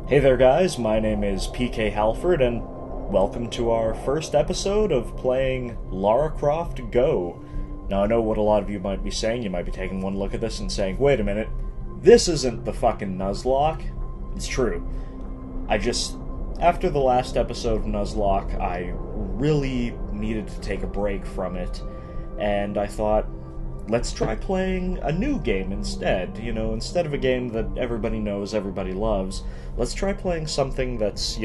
Hey there guys, my name is PK Halford and welcome to our first episode of playing Lara Croft Go. Now I know what a lot of you might be saying, you might be taking one look at this and saying, wait a minute, this isn't the fucking Nuzlocke. It's true. After the last episode of Nuzlocke, I really needed to take a break from it, and I thought, let's try playing a new game instead. You know, instead of a game that everybody knows, everybody loves, let's try playing something that's,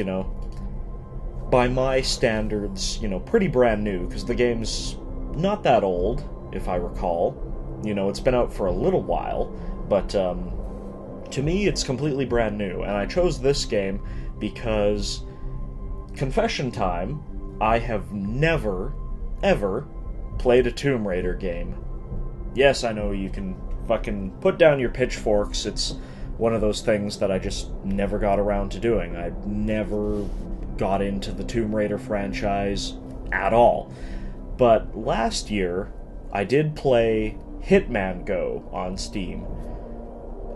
by my standards, pretty brand new, because the game's not that old, if I recall. It's been out for a little while, but to me, it's completely brand new, and I chose this game because, confession time, I have never, ever played a Tomb Raider game. Yes, I know you can fucking put down your pitchforks. It's one of those things that I just never got around to doing. I never got into the Tomb Raider franchise at all. But last year, I did play Hitman Go on Steam.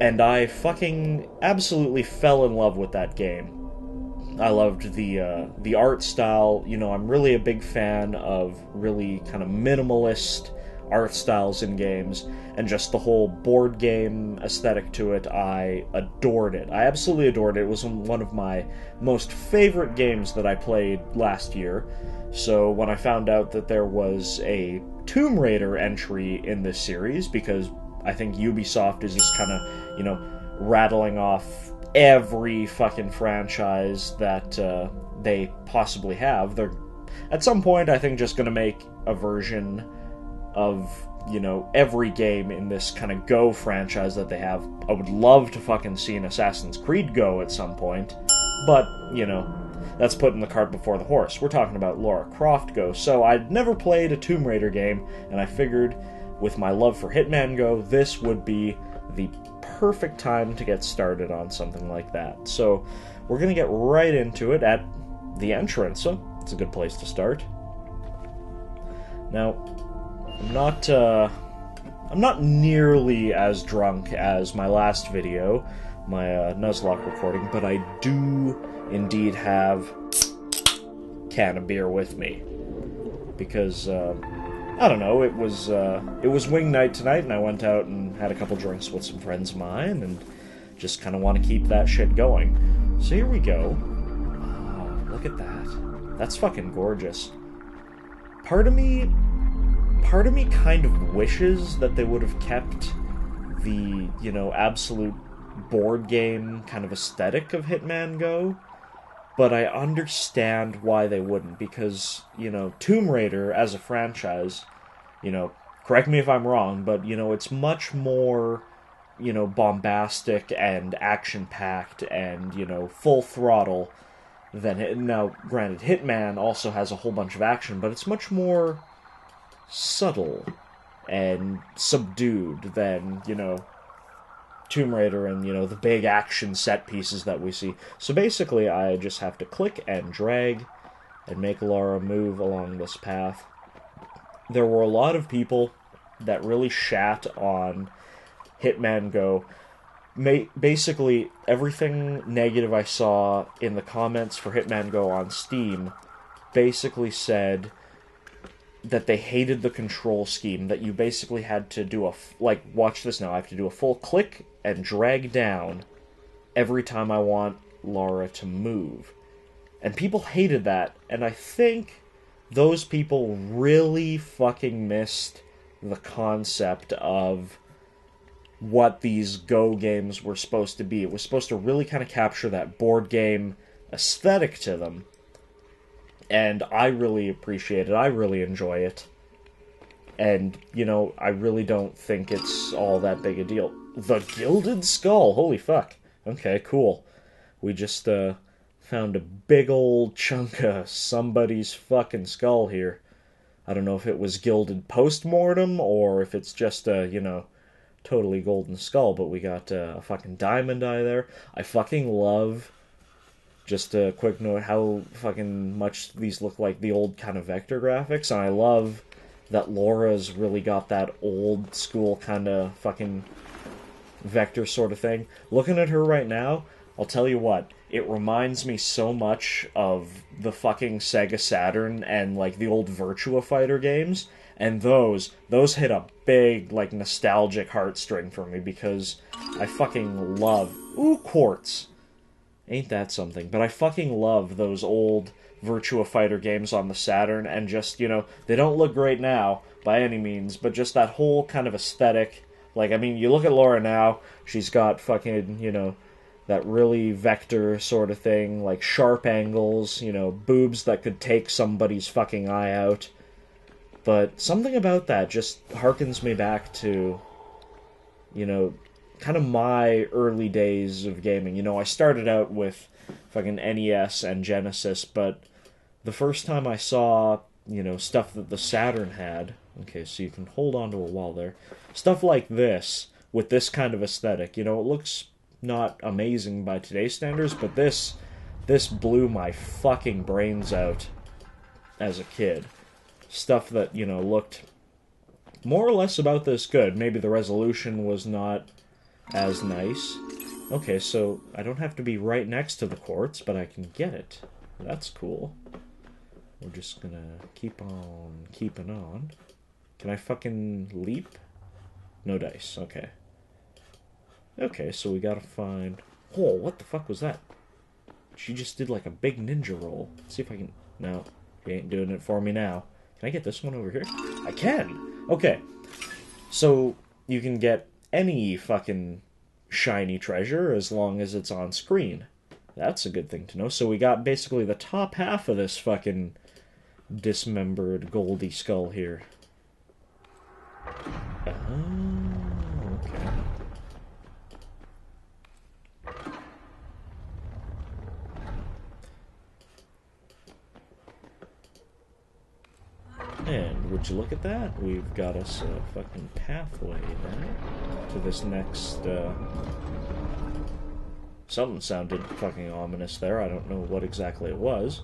And I fucking absolutely fell in love with that game. I loved the art style. I'm really a big fan of really kind of minimalist art styles in games, and just the whole board game aesthetic to it. I adored it. I absolutely adored it. It was one of my most favorite games that I played last year. So when I found out that there was a Tomb Raider entry in this series, because I think Ubisoft is just kind of, rattling off every fucking franchise that they possibly have. They're, at some point, I think, just going to make a version of, every game in this kind of Go franchise that they have. I would love to fucking see an Assassin's Creed Go at some point, but, that's putting the cart before the horse. We're talking about Lara Croft Go. So I'd never played a Tomb Raider game, and I figured with my love for Hitman Go, this would be the perfect time to get started on something like that. So we're going to get right into it at the entrance. So it's a good place to start. Now, I'm not nearly as drunk as my last video, my Nuzlocke recording, but I do indeed have a can of beer with me. Because, I don't know, it was wing night tonight, and I went out and had a couple drinks with some friends of mine, and just kind of want to keep that shit going. So here we go. Oh, look at that. That's fucking gorgeous. Part of me kind of wishes that they would have kept the, absolute board game kind of aesthetic of Hitman Go, but I understand why they wouldn't, because, Tomb Raider as a franchise, correct me if I'm wrong, but, it's much more, bombastic and action-packed and, full throttle than it. Now, granted, Hitman also has a whole bunch of action, but it's much more subtle and subdued than, Tomb Raider and, the big action set pieces that we see. So basically, I just have to click and drag and make Lara move along this path. There were a lot of people that really shat on Hitman Go. Basically, everything negative I saw in the comments for Hitman Go on Steam basically said that they hated the control scheme, that you basically had to do watch this now, I have to do a full click and drag down every time I want Lara to move. And people hated that, and I think those people really fucking missed the concept of what these Go games were supposed to be. It was supposed to really kind of capture that board game aesthetic to them. And I really appreciate it. I really enjoy it. And, I really don't think it's all that big a deal. The Gilded Skull! Holy fuck. Okay, cool. We just, found a big old chunk of somebody's fucking skull here. I don't know if it was gilded post-mortem, or if it's just a, totally golden skull, but we got a fucking diamond eye there. I fucking love... Just a quick note, how fucking much these look like the old kind of vector graphics, and I love that Laura's really got that old school kind of fucking vector sort of thing. Looking at her right now, I'll tell you what, it reminds me so much of the fucking Sega Saturn and, like, the old Virtua Fighter games. And those hit a big, like, nostalgic heartstring for me because I fucking love... Ooh, quartz! Ain't that something? But I fucking love those old Virtua Fighter games on the Saturn, and just, you know, they don't look great now, by any means, but just that whole kind of aesthetic. Like, I mean, you look at Laura now, she's got fucking, you know, that really vector sort of thing, like sharp angles, you know, boobs that could take somebody's fucking eye out. But something about that just harkens me back to, you know, kind of my early days of gaming. You know, I started out with fucking NES and Genesis, but the first time I saw, you know, stuff that the Saturn had, okay, so you can hold on to a wall there, stuff like this, with this kind of aesthetic, you know, it looks not amazing by today's standards, but this blew my fucking brains out as a kid. Stuff that, you know, looked more or less about this good. Maybe the resolution was not as nice. Okay, so I don't have to be right next to the quartz, but I can get it. That's cool. We're just gonna keep on keeping on. Can I fucking leap? No dice, okay. Okay, so we gotta find... Oh, what the fuck was that? She just did like a big ninja roll. Let's see if I can... No, he ain't doing it for me now. Can I get this one over here? I can! Okay. So, you can get any fucking shiny treasure as long as it's on screen. That's a good thing to know. So we got basically the top half of this fucking dismembered Goldie skull here. Oh, okay. And would you look at that? We've got us a fucking pathway now to this next, Something sounded fucking ominous there. I don't know what exactly it was.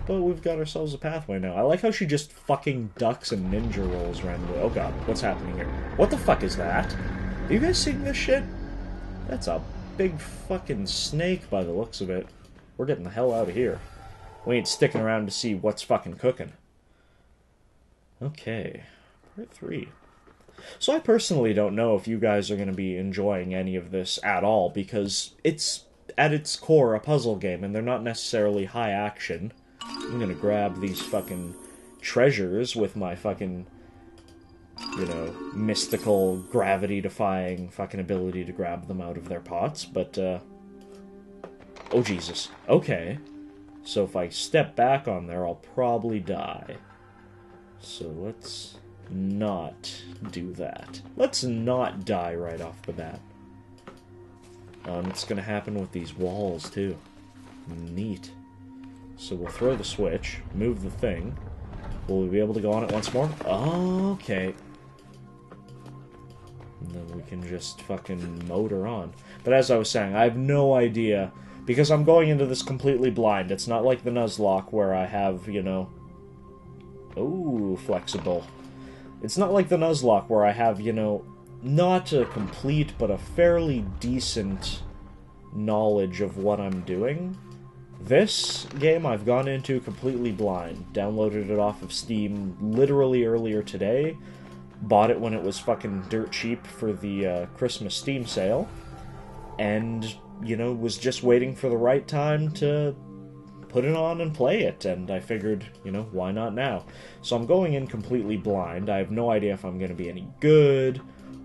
But we've got ourselves a pathway now. I like how she just fucking ducks and ninja rolls randomly. Oh god, what's happening here? What the fuck is that? Are you guys seeing this shit? That's a big fucking snake by the looks of it. We're getting the hell out of here. We ain't sticking around to see what's fucking cooking. Okay, part 3. So I personally don't know if you guys are going to be enjoying any of this at all, because it's, at its core, a puzzle game, and they're not necessarily high action. I'm going to grab these fucking treasures with my fucking, you know, mystical, gravity-defying fucking ability to grab them out of their pots, but, oh Jesus. Okay. So if I step back on there, I'll probably die. So let's not do that. Let's not die right off the bat. It's gonna happen with these walls, too. Neat. So we'll throw the switch, move the thing. Will we be able to go on it once more? Okay. And then we can just fucking motor on. But as I was saying, I have no idea, because I'm going into this completely blind. It's not like the Nuzlocke where I have, you know... Ooh, flexible. It's not like the Nuzlocke where I have, you know, not a complete, but a fairly decent knowledge of what I'm doing. This game I've gone into completely blind. Downloaded it off of Steam literally earlier today. Bought it when it was fucking dirt cheap for the Christmas Steam sale. And, you know, was just waiting for the right time to put it on and play it, and I figured, you know, why not now? So I'm going in completely blind. I have no idea if I'm going to be any good,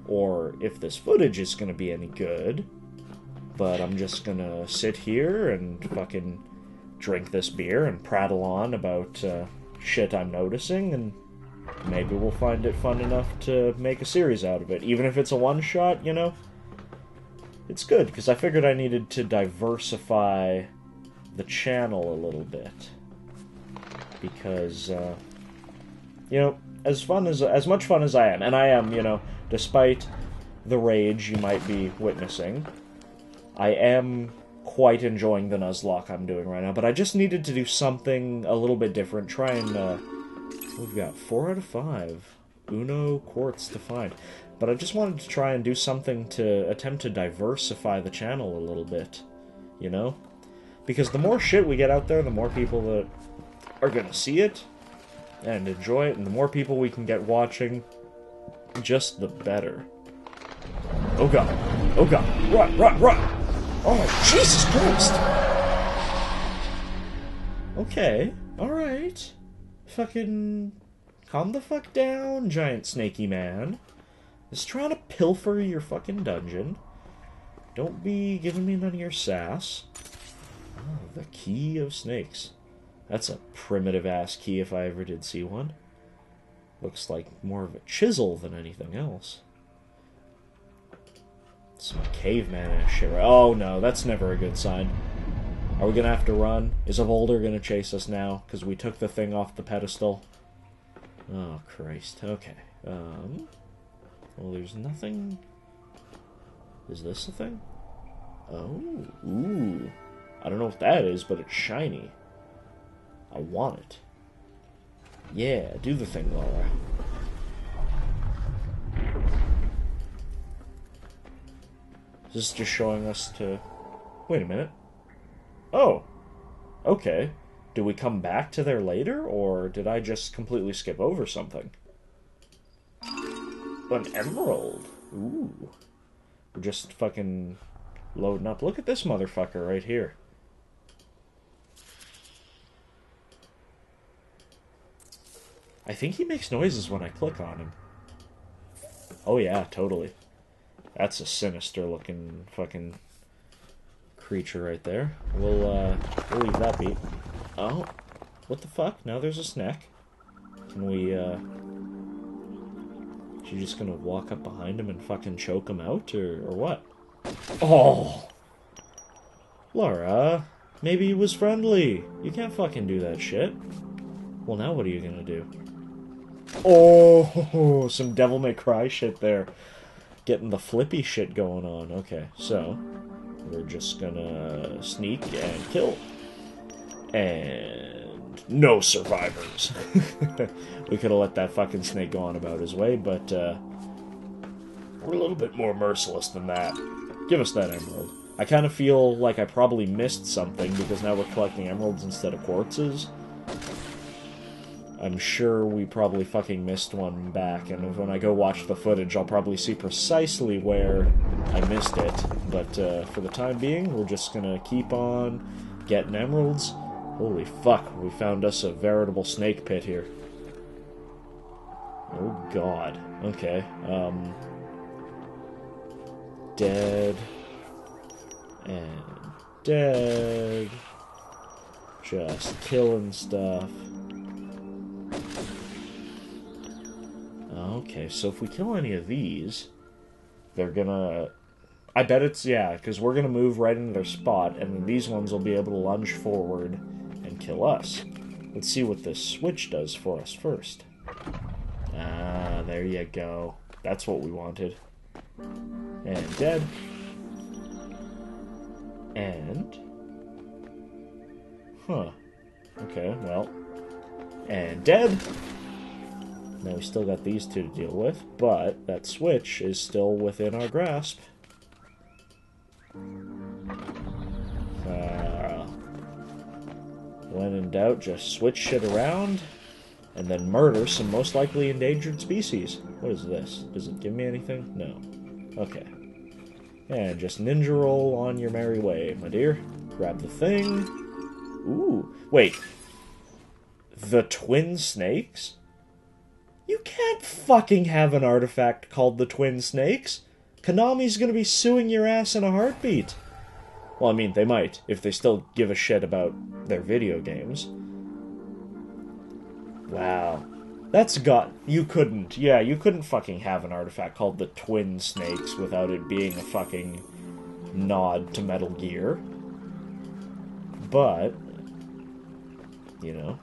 or if this footage is going to be any good, but I'm just going to sit here and fucking drink this beer and prattle on about shit I'm noticing, and maybe we'll find it fun enough to make a series out of it. Even if it's a one-shot, you know? It's good, because I figured I needed to diversify the channel a little bit, because you know, as much fun as I am, and I am, you know, despite the rage you might be witnessing, I am quite enjoying the Nuzlocke I'm doing right now, but I just needed to do something a little bit different. Try and we've got 4 out of 5 Uno quartz to find, but I just wanted to try and do something to attempt to diversify the channel a little bit, you know? Because the more shit we get out there, the more people that are gonna see it and enjoy it, and the more people we can get watching, just the better. Oh god. Oh god. Run, run, run! Oh, Jesus Christ! Okay, alright. Fucking... calm the fuck down, giant snaky man. Just trying to pilfer your fucking dungeon. Don't be giving me none of your sass. Oh, the key of snakes. That's a primitive-ass key if I ever did see one. Looks like more of a chisel than anything else. Some caveman-ass shit. Oh no, that's never a good sign. Are we gonna have to run? Is a boulder gonna chase us now? Because we took the thing off the pedestal. Oh, Christ. Okay. Well, there's nothing... Is this a thing? Oh, ooh. I don't know what that is, but it's shiny. I want it. Yeah, do the thing, Lara. Is this just showing us to... Wait a minute. Oh. Okay. Do we come back to there later, or did I just completely skip over something? An emerald. Ooh. We're just fucking loading up. Look at this motherfucker right here. I think he makes noises when I click on him. Oh yeah, totally. That's a sinister looking fucking creature right there. We'll leave that be. Oh, what the fuck? Now there's a snack. Can we, She just gonna walk up behind him and fucking choke him out, or what? Oh! Lara, maybe he was friendly. You can't fucking do that shit. Well, now what are you gonna do? Oh, some Devil May Cry shit there. Getting the flippy shit going on. Okay, so we're just gonna sneak and kill. And no survivors. We could have let that fucking snake go on about his way, but we're a little bit more merciless than that. Give us that emerald. I kind of feel like I probably missed something, because now we're collecting emeralds instead of quartzes. I'm sure we probably fucking missed one back, and when I go watch the footage, I'll probably see precisely where I missed it. But for the time being, we're just gonna keep on getting emeralds. Holy fuck, we found us a veritable snake pit here. Oh god. Okay, dead. And dead. Just killing stuff. Okay, so if we kill any of these, they're gonna... I bet it's, yeah, because we're gonna move right into their spot, and then these ones will be able to lunge forward and kill us. Let's see what this switch does for us first. Ah, there you go. That's what we wanted. And dead. And... Huh. Okay, well... And dead! Now we still got these two to deal with, but that switch is still within our grasp. When in doubt, just switch shit around, and then murder some most likely endangered species. What is this? Does it give me anything? No. Okay. And just ninja roll on your merry way, my dear. Grab the thing. Ooh. Wait. The twin snakes? You can't fucking have an artifact called the Twin Snakes. Konami's gonna be suing your ass in a heartbeat. Well, I mean, they might, if they still give a shit about their video games. Wow. That's got... You couldn't. Yeah, you couldn't fucking have an artifact called the Twin Snakes without it being a fucking nod to Metal Gear. But... You know...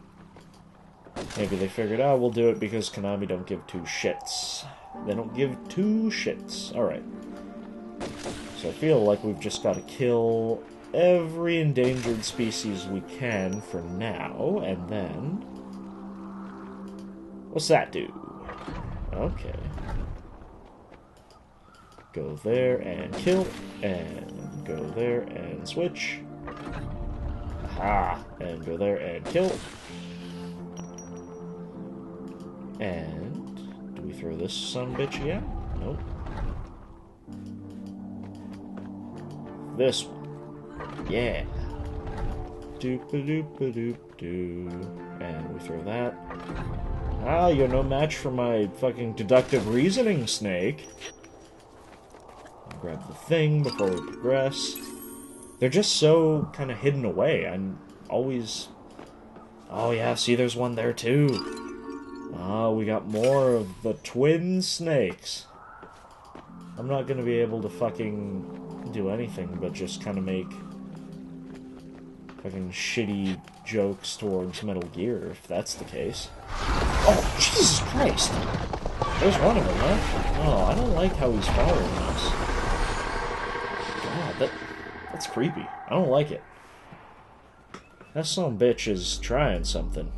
Maybe they figured, oh, we'll do it because Konami don't give two shits. They don't give two shits. Alright. So I feel like we've just got to kill every endangered species we can for now, and then... What's that do? Okay. Go there and kill, and go there and switch. Ah, and go there and kill. And do we throw this son-bitch again? Nope. This one. Yeah. Doop-a-doop-a-doop-doo. And we throw that. Ah, you're no match for my fucking deductive reasoning, snake. Grab the thing before we progress. They're just so kind of hidden away. I'm always... Oh yeah, see, there's one there too. Oh, we got more of the twin snakes. I'm not gonna be able to fucking do anything but just kind of make fucking shitty jokes towards Metal Gear, if that's the case. Oh, Jesus Christ! There's one of them, huh? Oh, I don't like how he's following us. God, that's creepy. I don't like it. That son of a bitch is trying something.